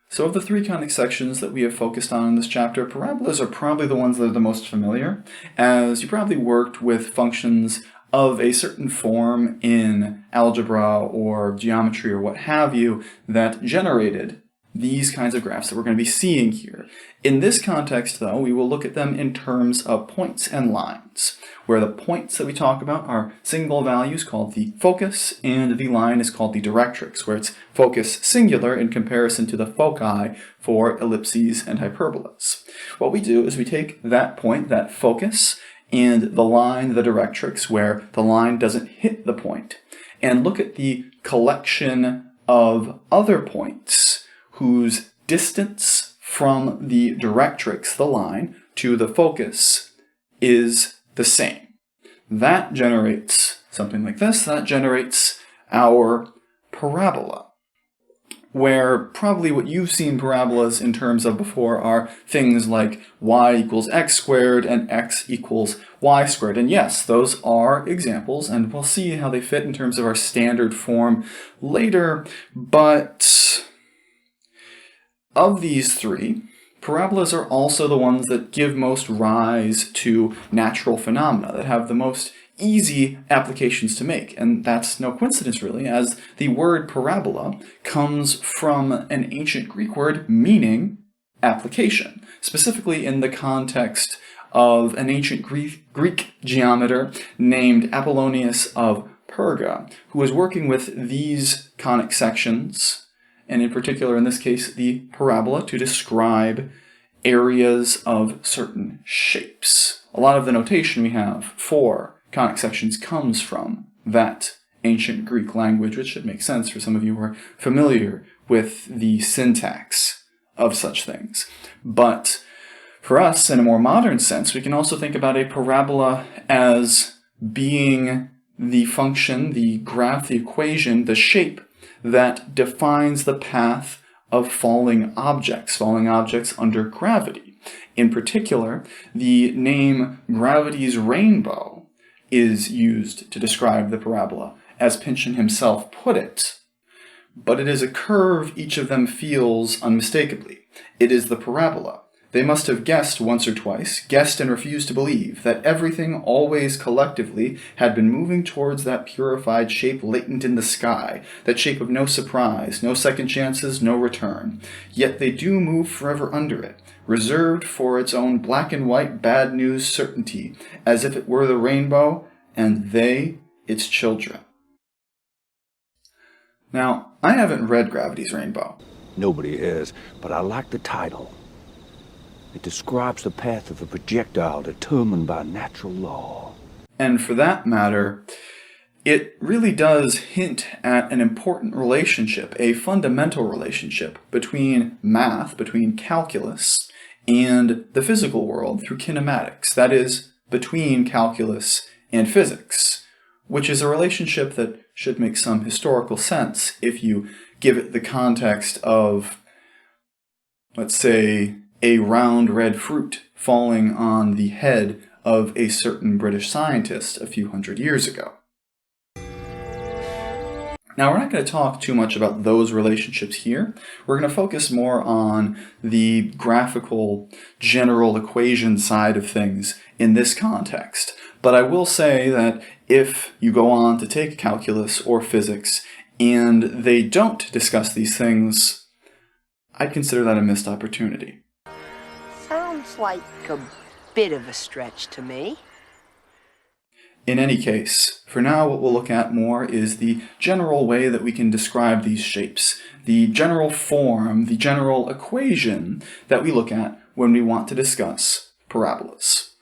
So of the three conic sections that we have focused on in this chapter, parabolas are probably the ones that are the most familiar, as you probably worked with functions of a certain form in algebra or geometry or what have you that generated these kinds of graphs that we're going to be seeing here. In this context, though, we will look at them in terms of points and lines, where the points that we talk about are single values called the focus, and the line is called the directrix, where it's focus singular in comparison to the foci for ellipses and hyperbolas. What we do is we take that point, that focus, and the line, the directrix, where the line doesn't hit the point, and look at the collection of other points whose distance from the directrix, the line, to the focus is the same. That generates something like this. That generates our parabola, where probably what you've seen parabolas in terms of before are things like y equals x squared and x equals y squared. And yes, those are examples, and we'll see how they fit in terms of our standard form later, but of these three, parabolas are also the ones that give most rise to natural phenomena, that have the most easy applications to make. And that's no coincidence, really, as the word parabola comes from an ancient Greek word meaning application, specifically in the context of an ancient Greek geometer named Apollonius of Perga, who was working with these conic sections, and in particular, in this case, the parabola, to describe areas of certain shapes. A lot of the notation we have for conic sections comes from that ancient Greek language, which should make sense for some of you who are familiar with the syntax of such things. But for us, in a more modern sense, we can also think about a parabola as being the function, the graph, the equation, the shape that defines the path of falling objects under gravity. In particular, the name gravity's rainbow is used to describe the parabola, as Pynchon himself put it. But it is a curve each of them feels unmistakably. It is the parabola. They must have guessed once or twice, guessed and refused to believe, that everything always collectively had been moving towards that purified shape latent in the sky, that shape of no surprise, no second chances, no return. Yet they do move forever under it, reserved for its own black and white bad news certainty, as if it were the rainbow, and they its children. Now, I haven't read Gravity's Rainbow. Nobody is, but I like the title. It describes the path of a projectile determined by natural law. And for that matter, it really does hint at an important relationship, a fundamental relationship between math, between calculus, and the physical world through kinematics. That is, between calculus and physics, which is a relationship that should make some historical sense if you give it the context of, let's say, a round red fruit falling on the head of a certain British scientist a few hundred years ago. Now, we're not going to talk too much about those relationships here. We're going to focus more on the graphical general equation side of things in this context. But I will say that if you go on to take calculus or physics and they don't discuss these things, I'd consider that a missed opportunity. Sounds like a bit of a stretch to me. In any case, for now what we'll look at more is the general way that we can describe these shapes, the general form, the general equation that we look at when we want to discuss parabolas.